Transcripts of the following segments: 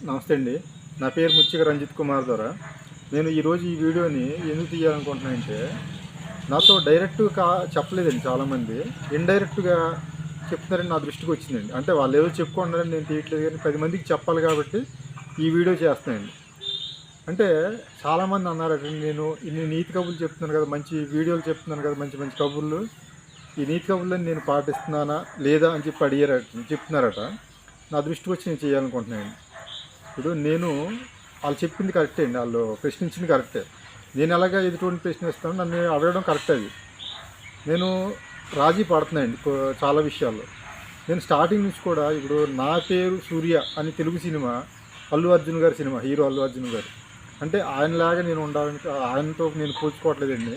నమస్తే అండి. నా పేరు ముచ్చిక రంజిత్ కుమార్ ద్వారా. నేను ఈరోజు ఈ వీడియోని ఎందుకు తీయాలనుకుంటున్నానంటే, నాతో డైరెక్ట్‌గా చెప్పలేదండి చాలామంది. ఇండైరెక్ట్‌గా చెప్తున్నారని నా దృష్టికి వచ్చిందండి. అంటే వాళ్ళేదో చెప్పుకుంటున్నారని నేను తీయట్లేదు గానీ 10 మందికి చెప్పాలి కాబట్టి ఈ వీడియో చేస్తున్నానండి. అంటే చాలామంది అన్నారట, నేను ఇన్ని నీతి కబుర్లు చెప్తున్నాను కదా, మంచి వీడియోలు చెప్తున్నాను కదా, మంచి మంచి కబుర్లు. ఈ నీతి కబుర్లని నేను పాటిస్తున్నానా లేదా అని చెప్పి అడిగారట, చెప్తున్నారట. నా దృష్టికి వచ్చి నేను చేయాలనుకుంటున్నానండి. ఇప్పుడు నేను వాళ్ళు చెప్పింది కరెక్టే అండి, వాళ్ళు ప్రశ్నించింది కరెక్టే. నేను ఎలాగ ఎదుటి ప్రశ్నిస్తాను, నన్ను అడగడం కరెక్టే. అది నేను రాజీ పడుతున్నాయండి చాలా విషయాల్లో. నేను స్టార్టింగ్ నుంచి కూడా ఇప్పుడు నా పేరు సూర్య అని తెలుగు సినిమా, అల్లు అర్జున్ గారి సినిమా, హీరో అల్లు అర్జున్ గారు. అంటే ఆయనలాగా నేను ఉండాలని, ఆయనతో నేను పోల్చుకోవట్లేదండి.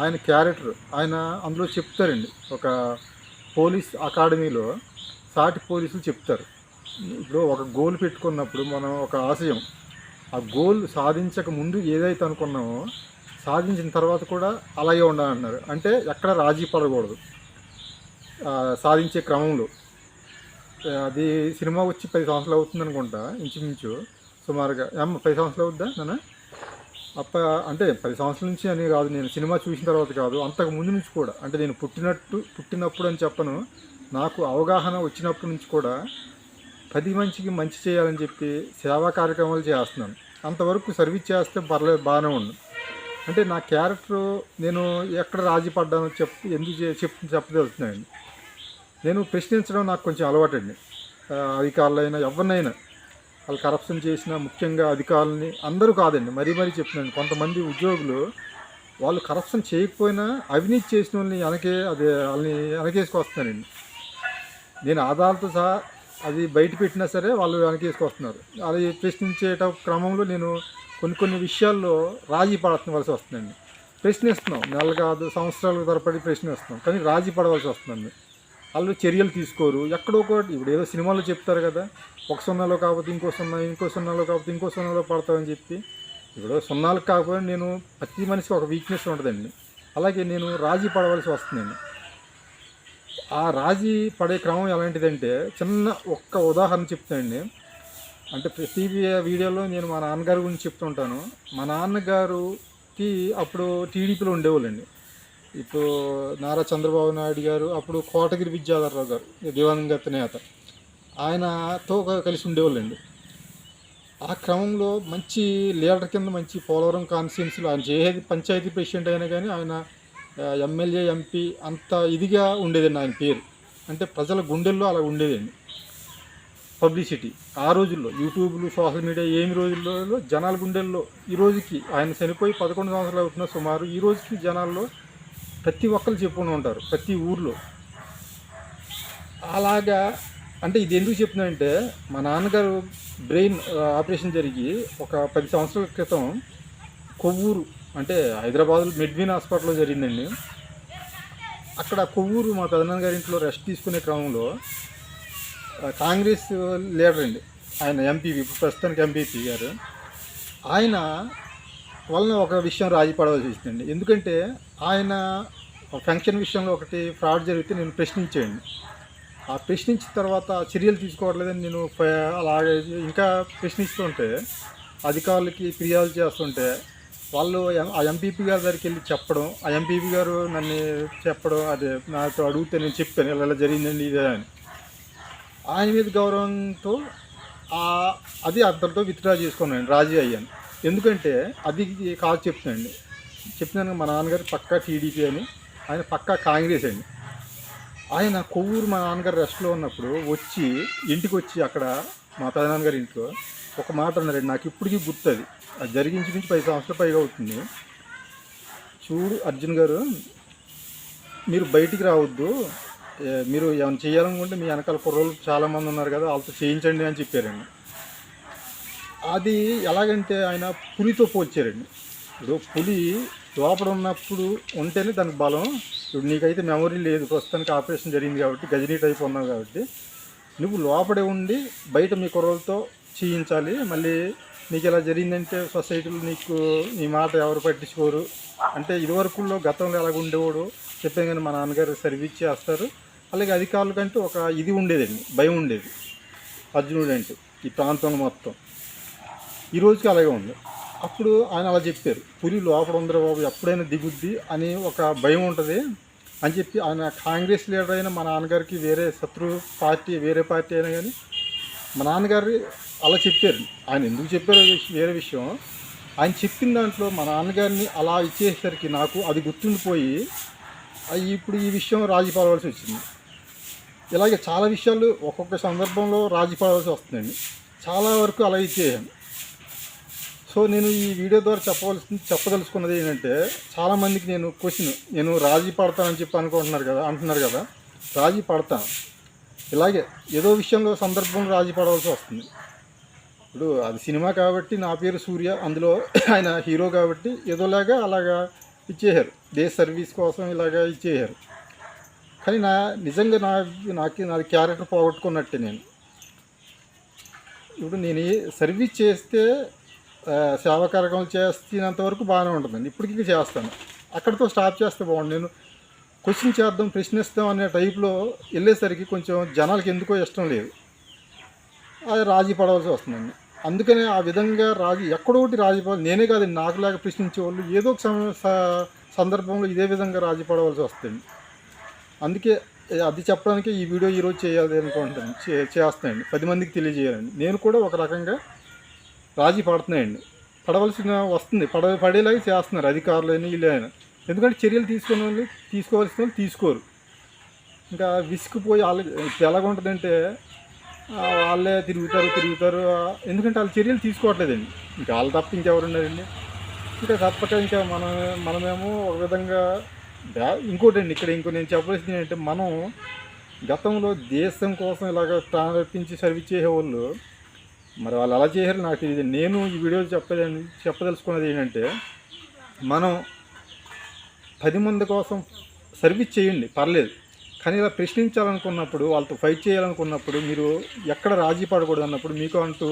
ఆయన క్యారెక్టర్ ఆయన అందులో చెప్తారండి. ఒక పోలీస్ అకాడమీలో సాటి పోలీసులు చెప్తారు. ఇప్పుడు ఒక గోల్ పెట్టుకున్నప్పుడు మనం ఒక ఆశయం, ఆ గోల్ సాధించక ముందు ఏదైతే అనుకున్నామో సాధించిన తర్వాత కూడా అలాగే ఉండాలన్నారు. అంటే ఎక్కడ రాజీ పడకూడదు సాధించే క్రమంలో. అది సినిమా వచ్చి 10 సంవత్సరాలు అవుతుంది అనుకుంటా, ఇంచుమించు సుమారుగా. 10 సంవత్సరాలు అవుద్దా నాన్న? అంటే 10 సంవత్సరాల నుంచి అని కాదు, నేను సినిమా చూసిన తర్వాత కాదు, అంతకు ముందు నుంచి కూడా. అంటే నేను పుట్టినప్పుడు అని చెప్పను, నాకు అవగాహన వచ్చినప్పటి నుంచి కూడా 10 మంచికి మంచి చేయాలని చెప్పి సేవా కార్యక్రమాలు చేస్తున్నాను. అంతవరకు సర్వీస్ చేస్తే పర్లేదు, బాగానే ఉంది. అంటే నా క్యారెక్టర్ నేను ఎక్కడ రాజీ పడ్డానో ఎందుకు చెప్పదలుచున్నాయండి. నేను ప్రశ్నించడం నాకు కొంచెం అలవాటండి. అధికారులైనా ఎవరినైనా, వాళ్ళు కరప్షన్ చేసిన, ముఖ్యంగా అధికారులని అందరూ కాదండి, మరీ చెప్తున్నాను. కొంతమంది ఉద్యోగులు వాళ్ళు కరప్షన్ చేయకపోయినా అవినీతి చేసిన వాళ్ళని వాళ్ళని వెనకేసుకొస్తున్నారండి. నేను ఆధారాలతో సహా అది బయట పెట్టినా సరే వాళ్ళు వెనకేసుకొస్తున్నారు. అది ప్రశ్నించేట క్రమంలో నేను కొన్ని విషయాల్లో రాజీ పడవలసి వస్తుందండి. ప్రశ్నిస్తున్నాం, నెలలు కాదు సంవత్సరాల తరబడి ప్రశ్నిస్తున్నాం, కానీ రాజీ పడవలసి వస్తుందండి. వాళ్ళు చర్యలు తీసుకోరు. ఎక్కడో ఒకటి, ఇప్పుడు ఏదో సినిమాలో చెప్తారు కదా, ఒక సున్నాలో కాకపోతే ఇంకో సున్నాలో కాకపోతే ఇంకో సున్నాలో పడతామని చెప్పి. ఇప్పుడు సున్నాలకు కాకపోతే నేను ప్రతి మనిషికి ఒక వీక్నెస్ ఉంటుందండి. అలాగే నేను రాజీ పడవలసి వస్తుందండి. ఆ రాజీ పడే క్రమం ఎలాంటిదంటే, ఒక్క ఉదాహరణ చెప్తానండి. అంటే ప్రతి వీడియోలో నేను మా నాన్నగారి గురించి చెప్తుంటాను. మా నాన్నగారుకి అప్పుడు టీడీపీలో ఉండేవాళ్ళండి. ఇప్పుడు నారా చంద్రబాబు నాయుడు గారు, అప్పుడు కోటగిరి విద్యాధరరావు గారు దివంగత నేత, ఆయనతో కలిసి ఉండేవాళ్ళండి. ఆ క్రమంలో మంచి లీడర్ కింద, మంచి పోలవరం కాన్స్టిట్యున్సీలో ఆయన చేసేది పంచాయతీ ప్రెసిడెంట్ అయినా కానీ ఆయన ఎమ్మెల్యే, ఎంపీ అంత ఇదిగా ఉండేదండి ఆయన పేరు. అంటే ప్రజల గుండెల్లో అలా ఉండేదండి పబ్లిసిటీ. ఆ రోజుల్లో యూట్యూబ్లు, సోషల్ మీడియా ఏమి రోజుల్లో జనాల గుండెల్లో ఈ రోజుకి, ఆయన చనిపోయి 11 సంవత్సరాలు అవుతున్న సుమారు, ఈ రోజుకి జనాల్లో ప్రతి ఒక్కరు చెప్పుకుని ఉంటారు, ప్రతి ఊర్లో. అలాగా. అంటే ఇది ఎందుకు చెప్తున్నానంటే, మా నాన్నగారు బ్రెయిన్ ఆపరేషన్ జరిగి ఒక 10 సంవత్సరాల క్రితం కొవ్వూరు, అంటే హైదరాబాద్లో మెడ్విన్ హాస్పిటల్లో జరిగిందండి. అక్కడ కొవ్వూరు మా పెదనాన్న గారి ఇంట్లో రెస్ట్ తీసుకునే క్రమంలో కాంగ్రెస్ లీడర్ అండి, ఆయన ఎంపీపీ, ప్రస్తుతానికి ఎంపీపీ గారు, ఆయన వలన ఒక విషయం రాజీ పడవలసి వచ్చిందండి. ఎందుకంటే ఆయన ఫంక్షన్ విషయంలో ఒకటి ఫ్రాడ్ జరిగితే నేను ప్రశ్నించాను. ఆ ప్రశ్నించిన తర్వాత చర్యలు తీసుకోవట్లేదని నేను అలాగే ఇంకా ప్రశ్నిస్తుంటే, అధికారులకి ఫిర్యాదు చేస్తుంటే, వాళ్ళు ఆ ఎంపీపీ గారి దగ్గరికి వెళ్ళి చెప్పడం, ఆ ఎంపీపీ గారు నన్ను చెప్పడం, అదే నాతో అడిగితే నేను చెప్పాను ఇలా జరిగిందండి ఇదే అని. ఆయన మీద గౌరవంతో అది అతనితో విత్డ్రా చేసుకున్నాను, రాజీ అయ్యాను. ఎందుకంటే అది కాదు చెప్తున్నాను. మా నాన్నగారు పక్కా టీడీపీ అని, ఆయన పక్కా కాంగ్రెస్ అండి. ఆయన కొవ్వూరు మా నాన్నగారు రెస్ట్లో ఉన్నప్పుడు ఇంటికి వచ్చి అక్కడ మా పెదనాన్నగారి ఇంట్లో ఒక మాట అన్నారండి, నాకు ఇప్పటికీ గుర్తుంది. అది జరిగించి నుంచి 10 సంవత్సరాల పైగా అవుతుంది. చూడు అర్జున్ గారు, మీరు బయటికి రావద్దు, మీరు ఏమైనా చేయాలనుకుంటే మీ వెనకాల కుర్రోళ్ళు చాలామంది ఉన్నారు కదా, వాళ్ళతో చేయించండి అని చెప్పారండి. అది ఎలాగంటే ఆయన పులితో పోల్చారండి. ఇప్పుడు పులి లోపల ఉన్నప్పుడు ఉంటేనే దానికి బలం. ఇప్పుడు నీకైతే మెమొరీ లేదు, ప్రస్తుతానికి ఆపరేషన్ జరిగింది కాబట్టి గజనీ టైప్ ఉన్నావు కాబట్టి, నువ్వు లోపడే ఉండి బయట మీ కుర్రోళ్ళతో చేయించాలి. మళ్ళీ నీకు ఇలా జరిగిందంటే సొసైటీలో నీ మాట ఎవరు పట్టించుకోరు. అంటే ఇదివరకుల్లో గతంలో ఎలాగ ఉండేవాడు చెప్పాను కానీ, మా నాన్నగారు సర్వీస్ చేస్తారు. అలాగే అధికారుల కంటే ఒక ఇది ఉండేదండి, భయం ఉండేది అర్జునుడు అంటే. ఈ ప్రాంతంలో మొత్తం. ఈ రోజుకి అలాగే ఉంది. అప్పుడు ఆయన అలా చెప్పారు, పులి లోపల ఉందిరా బాబు, ఎప్పుడైనా దిగుద్ది అని ఒక భయం ఉంటుంది అని చెప్పి, ఆయన కాంగ్రెస్ లీడర్ అయిన మా నాన్నగారికి వేరే శత్రు పార్టీ, వేరే పార్టీ అయినా కానీ మా నాన్నగారు అలా చెప్పారు. ఆయన ఎందుకు చెప్పారో వేరే విషయం. ఆయన చెప్పిన దాంట్లో మా నాన్నగారిని అలా ఇచ్చేసరికి నాకు అది గుర్తుండిపోయి ఇప్పుడు ఈ విషయం రాజీ పడవలసి వచ్చింది. ఇలాగే చాలా విషయాలు ఒక్కొక్క సందర్భంలో రాజీ పడవలసి వస్తుందండి. చాలా వరకు అలా ఇచ్చేయాను. సో నేను ఈ వీడియో ద్వారా చెప్పదలుచుకున్నది ఏంటంటే, చాలామందికి నేను క్వశ్చన్, నేను రాజీ పడతానని చెప్పి అంటున్నారు కదా, రాజీ పడతాను. ఇలాగే ఏదో విషయంలో సందర్భంలో రాజీ పడవలసి వస్తుంది. ఇప్పుడు అది సినిమా కాబట్టి నా పేరు సూర్య, అందులో ఆయన హీరో కాబట్టి ఏదోలాగా అలాగా ఇచ్చేసారు, దేశ సర్వీస్ కోసం ఇలాగా ఇచ్చేసారు. కానీ నిజంగా నాది క్యారెక్టర్ పోగొట్టుకున్నట్టే. ఇప్పుడు నేను సర్వీస్ చేస్తే సేవా కార్యక్రమాలు చేస్తున్నంత వరకు బాగానే ఉంటుందండి, ఇప్పటికీ చేస్తాను. అక్కడితో స్టాప్ చేస్తే బాగుండు. నేను క్వశ్చన్ చేద్దాం, ప్రశ్నిస్తాం అనే టైప్లో వెళ్ళేసరికి కొంచెం జనాలకి ఎందుకో ఇష్టం లేదు, అది రాజీ పడవలసి వస్తుందండి. అందుకనే ఆ విధంగా ఎక్కడో ఒకటి రాజీ పడాలి. నేనే కాదండి, నాకులాగా ప్రశ్నించే వాళ్ళు ఏదో ఒక సందర్భంలో ఇదే విధంగా రాజీ పడవలసి వస్తుంది. అందుకే అది చెప్పడానికి ఈ వీడియో ఈరోజు చేయాలి అనుకుంటాను, చేస్తానండి, 10 మందికి తెలియజేయాలండి. నేను కూడా ఒక రకంగా రాజీ పడుతున్నాయండి, పడవలసిన వస్తుంది, పడేలాగా చేస్తున్నారు అధికారులైనా వీళ్ళైనా. ఎందుకంటే చర్యలు తీసుకోవాల్సిన వాళ్ళు తీసుకోరు. ఇంకా విసిగిపోయి ఇప్పుడు ఎలాగుంటుందంటే వాళ్ళే తిరుగుతారు. ఎందుకంటే వాళ్ళు చర్యలు తీసుకోవట్లేదండి. ఇంకా వాళ్ళు తప్ప ఇంకెవరున్నారండి? ఇంకా తప్పక ఇంకా మనమేమో ఒక విధంగా ఇంకోటండి, ఇక్కడ నేను చెప్పాల్సింది ఏంటంటే, మనం గతంలో దేశం కోసం ఇలాగ ప్రాణర్పించి సర్వీస్ చేసేవాళ్ళు మరి వాళ్ళు అలా చేశారు నాకు తెలియదు. నేను ఈ వీడియో చెప్పదలుచుకున్నది ఏంటంటే, మనం 10 మంది కోసం సర్వీస్ చేయండి, పర్లేదు. కానీ ఇలా ప్రశ్నించాలనుకున్నప్పుడు, వాళ్ళతో ఫైట్ చేయాలనుకున్నప్పుడు మీరు ఎక్కడ రాజీ పడకూడదు అన్నప్పుడు, మీకు అంటూ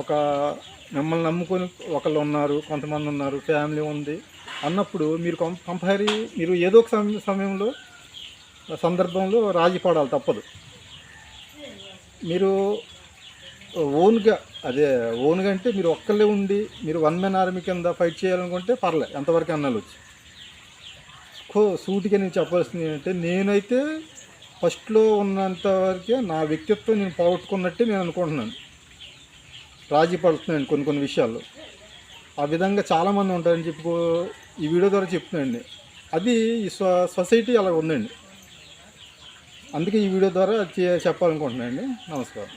ఒక మిమ్మల్ని నమ్ముకొని ఒకళ్ళు ఉన్నారు, కొంతమంది ఉన్నారు, ఫ్యామిలీ ఉంది అన్నప్పుడు మీరు కంపల్సరీ మీరు ఏదో ఒక సమయంలో సందర్భంలో రాజీ పడాలి, తప్పదు. మీరు ఓన్గా అంటే మీరు ఒక్కళ్ళే ఉండి మీరు 1 man ఆర్మీ కింద ఫైట్ చేయాలనుకుంటే పర్లే, ఎంతవరకు అన్నాళ్ళు సూటిగా నేను చెప్పాల్సింది ఏంటంటే, నేనైతే ఫస్ట్లో ఉన్నంత వరకే నా వ్యక్తిత్వం నేను పోగొట్టుకున్నట్టే నేను అనుకుంటున్నాను. రాజీ పడుతున్నాను కొన్ని విషయాల్లో. ఆ విధంగా చాలామంది ఉంటారని చెప్పి ఈ వీడియో ద్వారా చెప్తున్నాండి. అది ఈ సొసైటీ అలా ఉందండి. అందుకే ఈ వీడియో ద్వారా చెప్పాలనుకుంటున్నాను అండి. నమస్కారం.